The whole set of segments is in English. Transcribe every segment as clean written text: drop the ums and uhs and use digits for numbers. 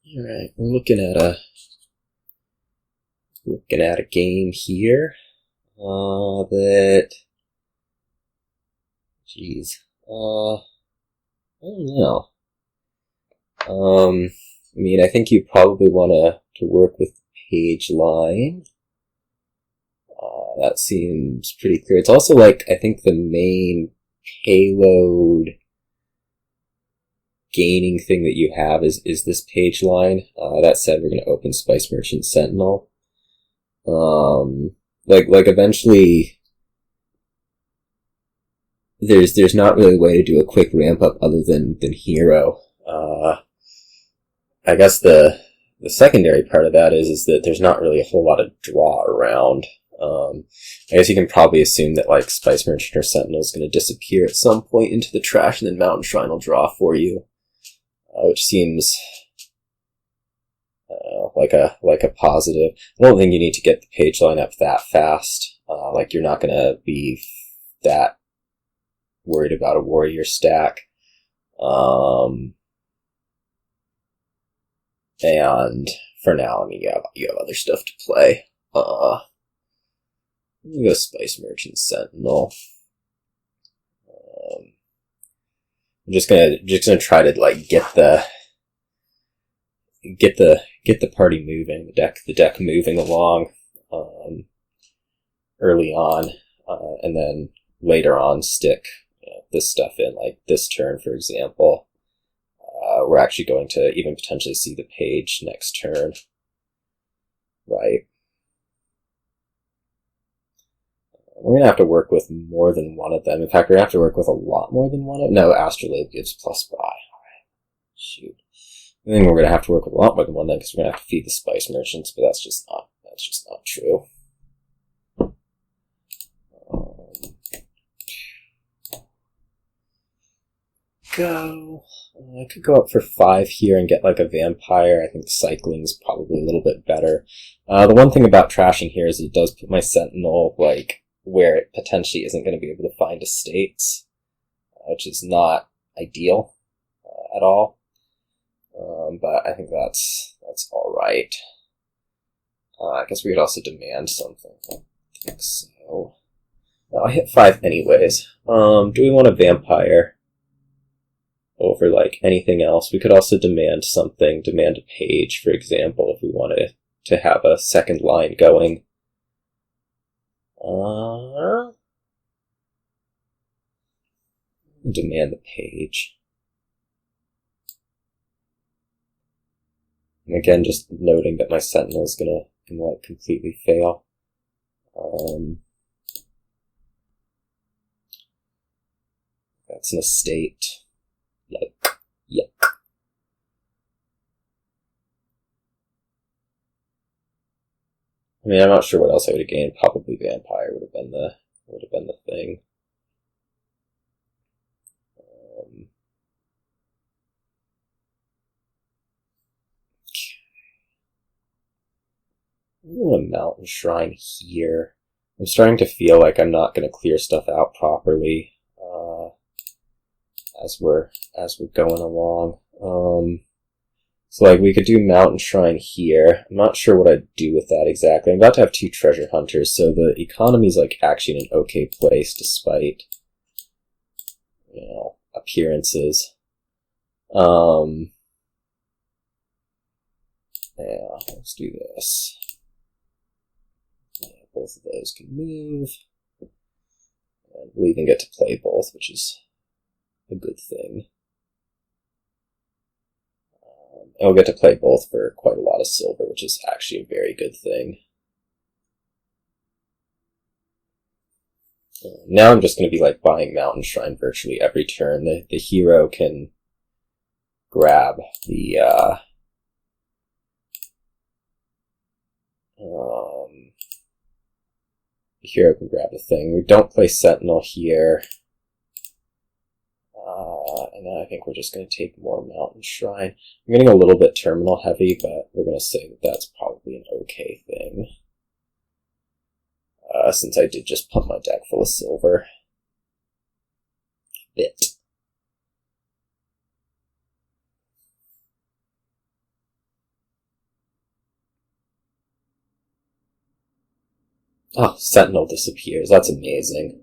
Alright, we're looking at a game here. That jeez. I don't know. I think you probably want to work with page line. That seems pretty clear. It's also like, I think the main payload gaining thing that you have is this page line. That said, we're going to open Spice Merchant Sentinel. Eventually, there's not really a way to do a quick ramp up other than hero. I guess the secondary part of that is that there's not really a whole lot of draw around. I guess you can probably assume that like Spice Merchant or Sentinel is going to disappear at some point into the trash, and then Mountain Shrine will draw for you, which seems like a positive. I don't think you need to get the page line up that fast. You're not going to be that worried about a warrior stack. And for now, you have other stuff to play. I'm gonna go Spice Merchant Sentinel. I'm just gonna try to like get the party moving, the deck moving along early on, and then later on stick this stuff in, like this turn, for example. We're actually going to even potentially see the page next turn, right? We're going to have to work with more than one of them. In fact, we're going to have to work with a lot more than one of them. No, Astrolabe gives plus buy. Alright. Shoot. I think we're going to have to work with a lot more than one then, because we're going to have to feed the Spice Merchants, but that's just not true. I could go up for 5 here and get like a vampire. I think cycling's probably a little bit better. The one thing about trashing here is it does put my Sentinel like where it potentially isn't going to be able to find estates, which is not ideal at all. But I think that's all right. I guess we could also demand something. I think so. I'll hit 5 anyways. Do we want a vampire over like anything else? We could also demand something, demand a page, for example, if we wanted to have a second line going. Demand the page. And again, just noting that my Sentinel is gonna like completely fail. That's an estate. Yuck. I'm not sure what else I would have gained. Probably vampire would have been the thing. I'm going to Mountain Shrine here. I'm starting to feel like I'm not going to clear stuff out properly as we're going along. So like we could do Mountain Shrine here. I'm not sure what I'd do with that exactly. I'm about to have 2 treasure hunters, so the economy's like actually in an okay place despite appearances. Yeah, let's do this. Yeah, both of those can move. And we'll even get to play both, which is a good thing. And we'll get to play both for quite a lot of silver, which is actually a very good thing. Now I'm just going to be like buying Mountain Shrine virtually every turn. The hero can grab the thing. We don't play Sentinel here. And then I think we're just going to take more Mountain Shrine. I'm getting a little bit terminal heavy, but we're going to say that that's probably an okay thing. Since I did just pump my deck full of silver. Oh, Sentinel disappears. That's amazing.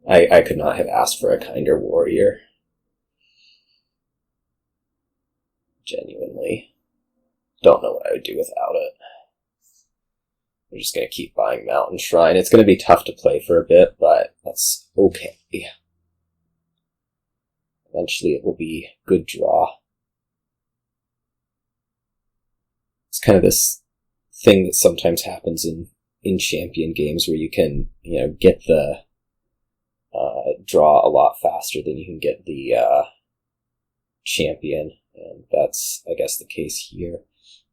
I could not have asked for a kinder warrior. Genuinely. Don't know what I would do without it. We're just going to keep buying Mountain Shrine. It's going to be tough to play for a bit, but that's okay. Eventually it will be good draw. It's kind of this thing that sometimes happens in champion games where you can, get the draw a lot faster than you can get the champion, and that's, I guess, the case here.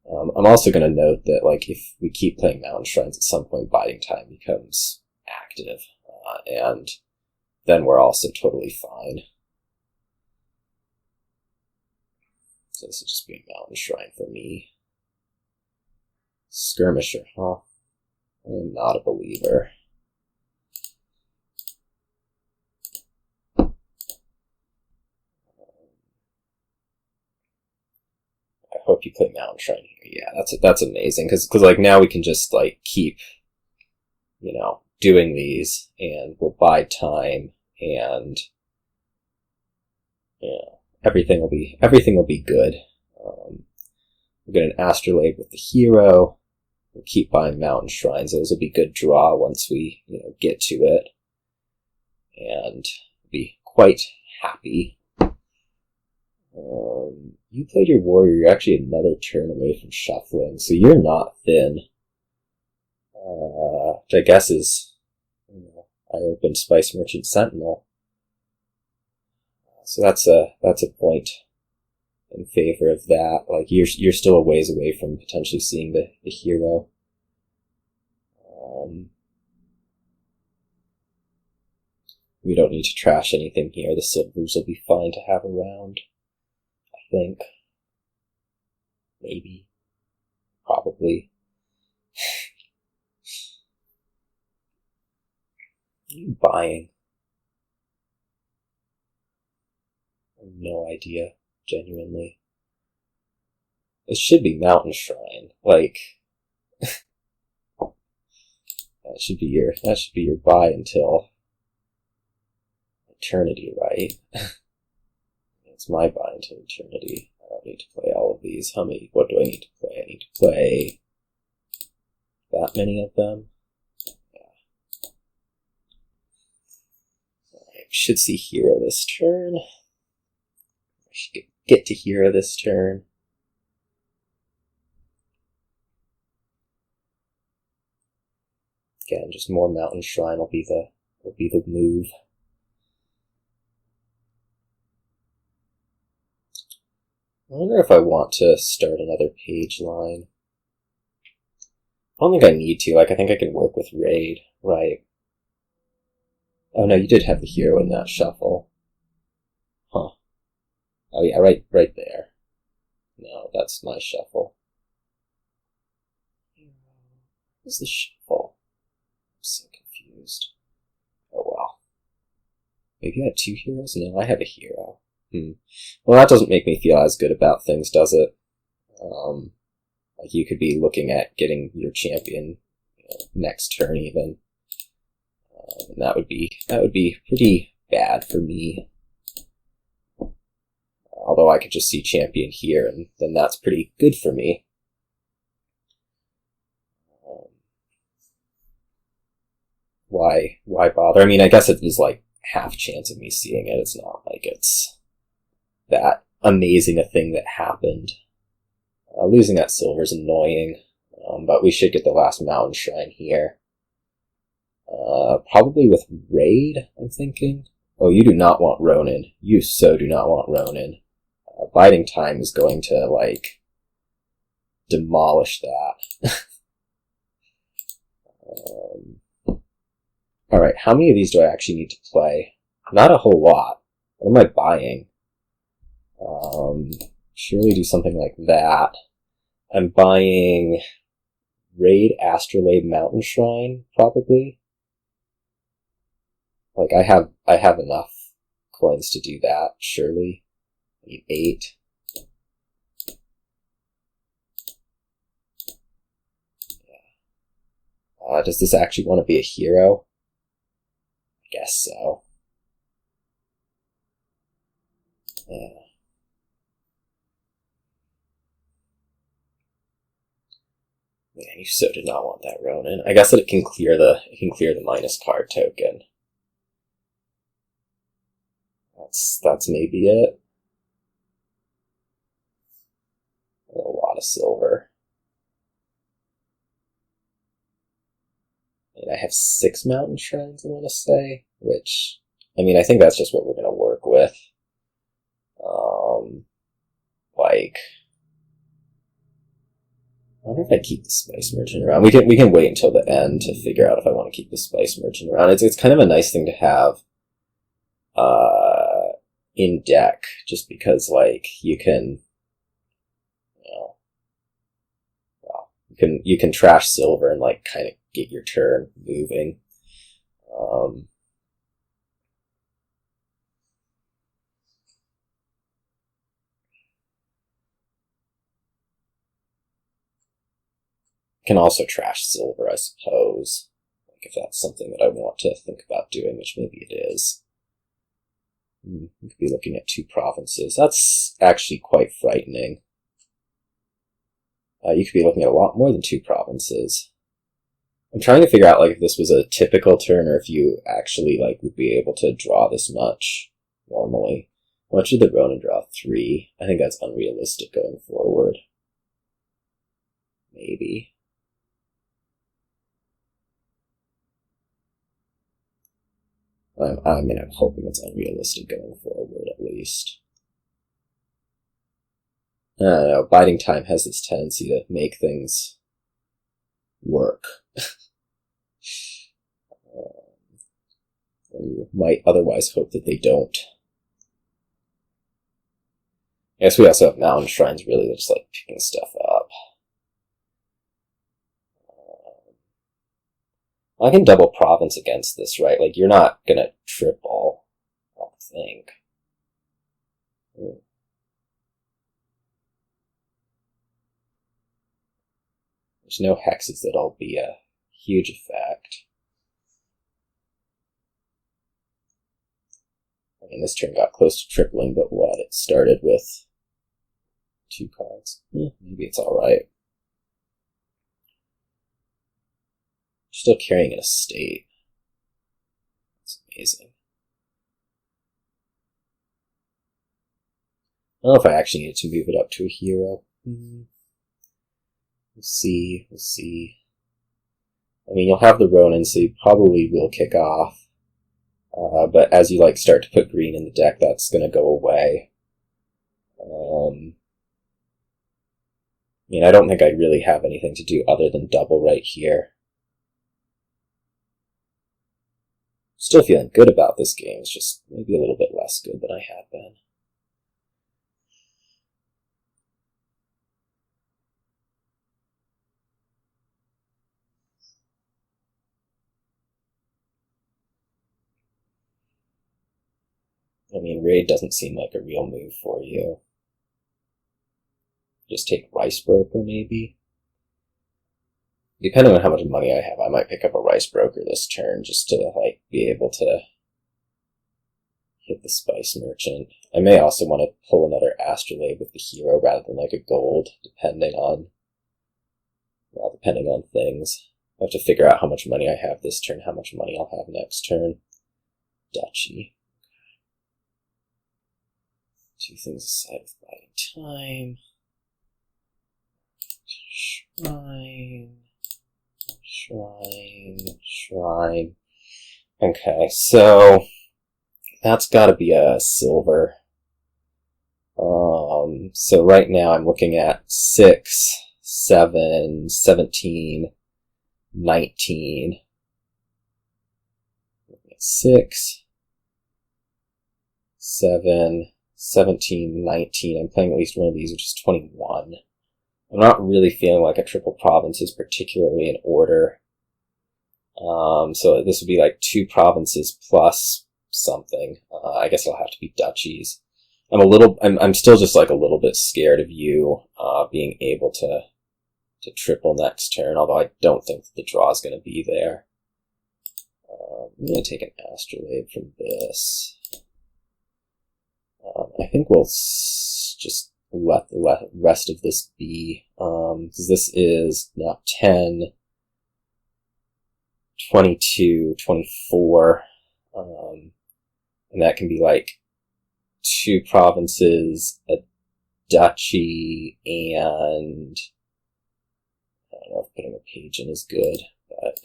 I'm also going to note that, like, if we keep playing Mountain Shrines, at some point Biding Time becomes active, and then we're also totally fine. So this will just be a Mountain Shrine for me. Skirmisher, huh? I'm not a believer. I hope you play Mountain Shrine here. Yeah, that's amazing, because like now we can just like keep, doing these, and we'll buy time, and everything will be good. We'll get an Astrolabe with the hero. We'll keep buying Mountain Shrines. Those will be good draw once we get to it, and be quite happy. You played your warrior. You're actually another turn away from shuffling, so you're not thin. Which I guess is, I opened Spice Merchant Sentinel, so that's a point in favor of that. Like, you're still a ways away from potentially seeing the hero. We don't need to trash anything here. The silvers will be fine to have around, I think. Maybe. Probably. What are you buying? I have no idea, genuinely. It should be Mountain Shrine. Like, that should be your buy until eternity, right? It's my buy until eternity. I don't need to play all of these. What do I need to play? I need to play that many of them? Yeah. Alright, should see hero this turn. I should get to hero this turn. Again, just more Mountain Shrine will be the move. I wonder if I want to start another page line. I don't think I need to. Like, I think I can work with Raid, right? Oh no, you did have the hero in that shuffle. Huh. Oh yeah, right there. No, that's my shuffle. What's the shuffle? I'm so confused. Oh well. Maybe you had two heroes? No, I have a hero. Well, that doesn't make me feel as good about things, does it? Like, you could be looking at getting your champion next turn even. And that would be pretty bad for me. Although I could just see champion here, and then that's pretty good for me. Why bother? I mean, I guess it is like half chance of me seeing it. It's not like it's that amazing a thing that happened. Losing that silver is annoying, but we should get the last Mountain Shrine here. Probably with Raid, I'm thinking. Oh, you do not want Ronin. You so do not want Ronin. Biding Time is going to, like, demolish that. Alright, how many of these do I actually need to play? Not a whole lot. What am I buying? Surely do something like that. I'm buying Raid, Astrolabe, Mountain Shrine, probably. Like, I have enough coins to do that, surely. I need 8. Does this actually want to be a hero? I guess so. Yeah. Man, you so did not want that Ronin. I guess that it can clear the minus card token. That's maybe it. A lot of silver. And I have 6 mountain shrines, I want to say, which, I mean, I think that's just what we're going to work with. Like, I wonder if I keep the Spice Merchant around. We can wait until the end to figure out if I want to keep the Spice Merchant around. It's kind of a nice thing to have in deck, just because, like, you can, you can trash silver and, like, kind of get your turn moving. Can also trash silver, I suppose. Like, if that's something that I want to think about doing, which maybe it is. We could be looking at 2 provinces. That's actually quite frightening. You could be looking at a lot more than 2 provinces. I'm trying to figure out, like, if this was a typical turn or if you actually, like, would be able to draw this much normally. How much did the Ronin draw? 3. I think that's unrealistic going forward. Maybe. I'm hoping it's unrealistic going forward, at least. I don't know, biding time has this tendency to make things work. You might otherwise hope that they don't. I guess we also have mountain shrines really just like picking stuff up. I can double province against this, right? Like, you're not gonna triple, I don't think. There's no hexes that'll be a huge effect. I mean, this turn got close to tripling, but what? It started with 2 cards. Maybe it's alright. Still carrying an estate. That's amazing. I don't know if I actually need to move it up to a hero. We'll see. I mean, you'll have the Ronin, so you probably will kick off. But as you, like, start to put green in the deck, that's going to go away. I mean, I don't think I really have anything to do other than double right here. Still feeling good about this game, it's just maybe a little bit less good than I had been. I mean, raid doesn't seem like a real move for you. Just take Rice Broker, maybe? Depending on how much money I have, I might pick up a Rice Broker this turn just to, like, be able to hit the Spice Merchant. I may also want to pull another Astrolabe with the hero rather than, like, a gold, depending on things. I have to figure out how much money I have this turn, how much money I'll have next turn. Duchy. 2 things aside with biding time. Shrine. Okay, so that's gotta be a silver. So right now I'm looking at 6, 7, 17, 19. 6, 7, 17, 19. I'm playing at least one of these, which is 21. I'm not really feeling like a triple province is particularly in order. So this would be like 2 provinces plus something. I guess it'll have to be duchies. I'm still just like a little bit scared of you being able to to triple next turn, although I don't think the draw is going to be there. I'm going to take an astrolabe from this. I think we'll just let the rest of this be, because this is now 10, 22, 24, and that can be like 2 provinces, a duchy, and I don't know if putting a page in is good, but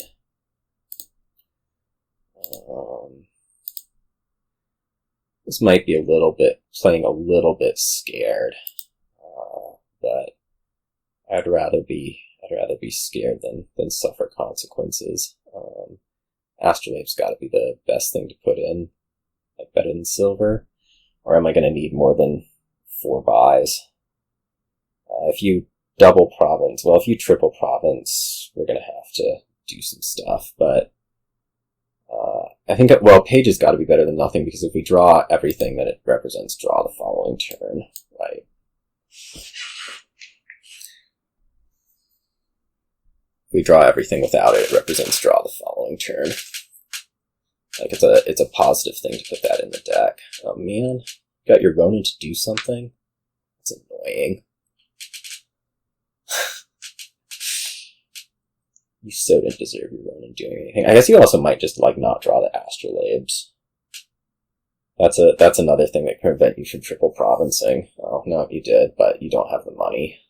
this might be playing a little bit scared, but I'd rather be scared than suffer consequences. Astrolabe's got to be the best thing to put in, like better than silver, or am I going to need more than 4 buys? If you double province, well, if you triple province, we're going to have to do some stuff, but I think, well, page has got to be better than nothing, because if we draw everything, then it represents draw the following turn, right? If we draw everything without it, it represents draw the following turn. Like, it's a positive thing to put that in the deck. Oh man, got your Ronin to do something? That's annoying. You so didn't deserve your Ronin doing anything. I guess you also might just, like, not draw the astrolabes. That's another thing that can prevent you from triple provincing. Oh, no, you did, but you don't have the money.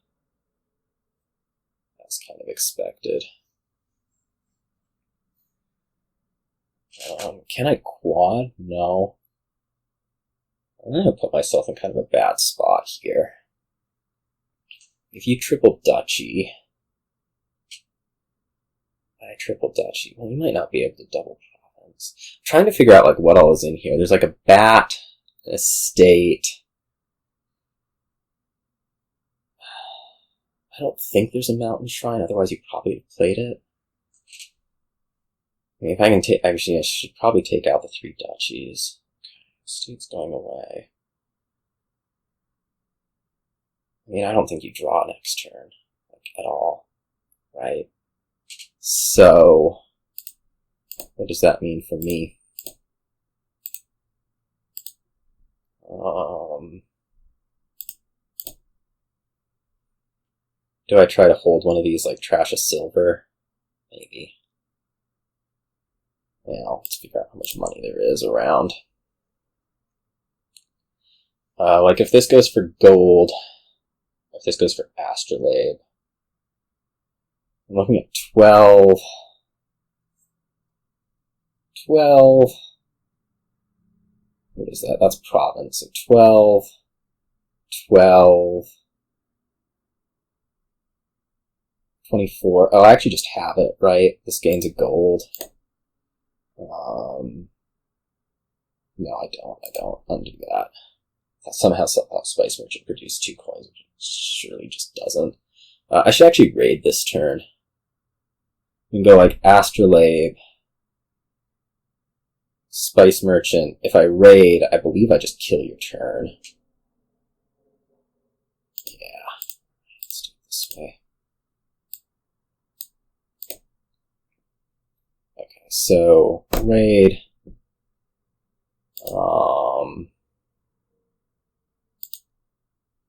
That's kind of expected. Can I quad? No. I'm going to put myself in kind of a bad spot here. If you triple duchy... I triple duchy. Well, you might not be able to double province. I'm trying to figure out, like, what all is in here. There's, like, a bat, an estate. I don't think there's a mountain shrine, otherwise you probably have played it. I mean, if I can take... Actually, I should probably take out the 3 duchies. Okay, estate's going away. I mean, I don't think you draw next turn, like, at all. Right? So, what does that mean for me? Do I try to hold one of these, like, trash a silver? Maybe. Well, let's figure out how much money there is around. Like, if this goes for gold, if this goes for astrolabe, I'm looking at 12. 12. What is that? That's province. So 12. 12. 24. Oh, I actually just have it, right? This gains a gold. No, I don't. Undo that. Somehow Spice Merchant produced 2 coins, which surely just doesn't. I should actually raid this turn. You can go like Astrolabe, Spice Merchant. If I raid, I believe I just kill your turn. Yeah, let's do it this way. Okay, so raid.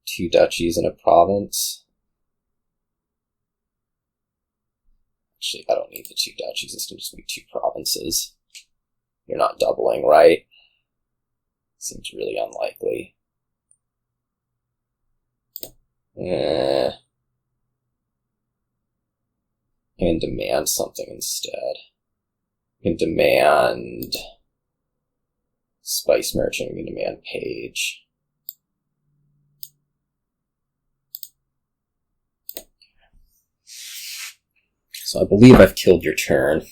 2 duchies and a province. Actually, I don't need the 2 duchies. This can just be 2 provinces. You're not doubling, right? Seems really unlikely. I can demand something instead. I can demand Spice Merchant. I can demand Page. So I believe I've killed your turn.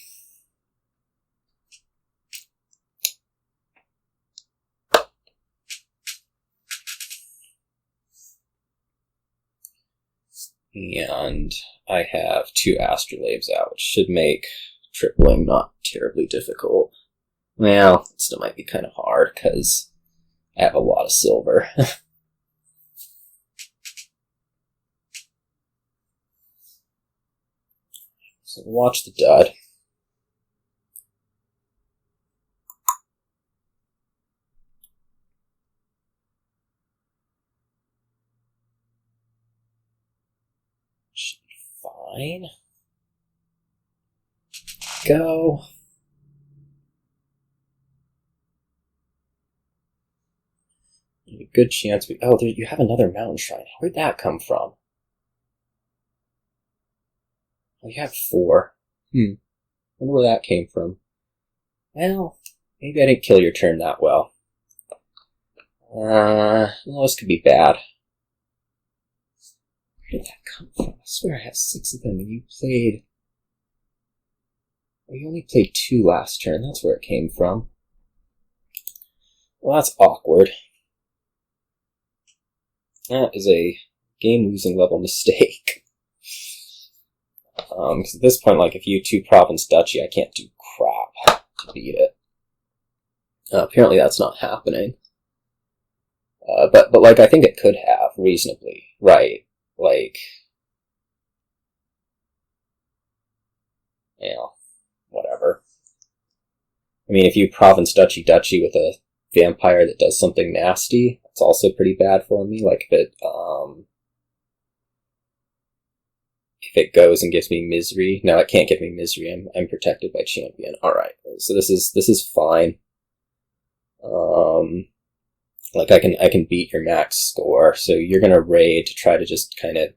And I have 2 astrolabes out, which should make tripling not terribly difficult. Well, it still might be kind of hard, because I have a lot of silver. So watch the dud. Should be fine. Go. A good chance we... Oh, you have another mountain shrine. Where'd that come from? Oh, you have 4. Wonder where that came from. Well, maybe I didn't kill your turn that well. Well, this could be bad. Where did that come from? I swear I have 6 of them, and you played... Well, you only played 2 last turn. That's where it came from. Well, that's awkward. That is a game-losing level mistake. Because at this point, like, if you 2 Province Duchy, I can't do crap to beat it. Apparently that's not happening. But like, I think it could have, reasonably. Right. Like... Yeah. Whatever. I mean, if you Province Duchy with a vampire that does something nasty, it's also pretty bad for me. Like, if it goes and gives me misery. No, it can't give me misery. I'm protected by champion. Alright. So this is fine. Like, I can beat your max score, so you're gonna raid to try to just kind of,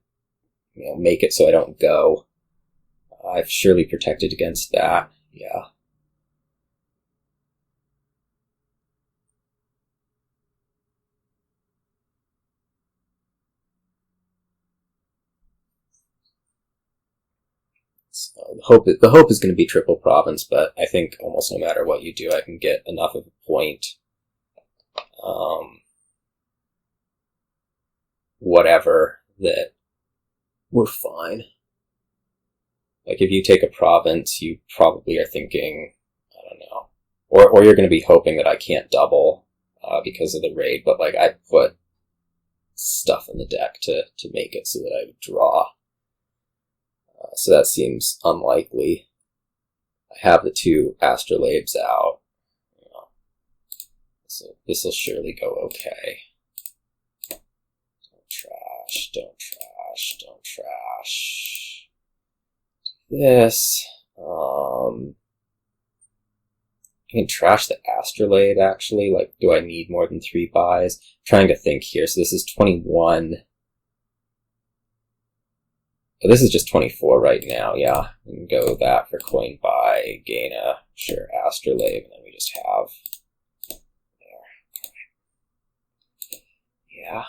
make it so I don't go. I've surely protected against that. Yeah. So the hope is going to be triple province, but I think almost no matter what you do, I can get enough of a point. Whatever, that we're fine. Like, if you take a province, you probably are thinking, I don't know, or you're going to be hoping that I can't double because of the raid, but like, I put stuff in the deck to make it so that I would draw. So that seems unlikely. I have the 2 astrolabes out. So this will surely go okay. Don't trash, don't trash, don't trash. This, I can trash the astrolabe, actually. Like, do I need more than 3 buys? I'm trying to think here. So this is 21. Oh, this is just 24 right now, yeah. We can go that for coin buy, gain a, sure, astrolabe, and then we just have... There. Yeah.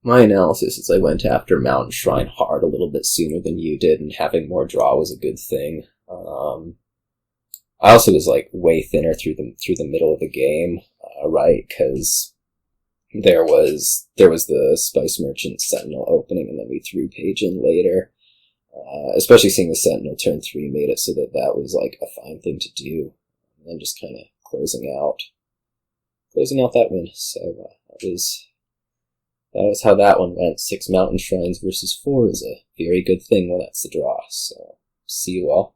My analysis is I went after Mountain Shrine hard a little bit sooner than you did, and having more draw was a good thing. I also was like way thinner through the middle of the game, right? Because there was the Spice Merchant Sentinel opening, and then we threw Page in later. Especially seeing the Sentinel turn 3 made it so that was like a fine thing to do, and then just kind of closing out that win. So that was how that one went. 6 Mountain Shrines versus 4 is a very good thing when that's the draw. So see you all.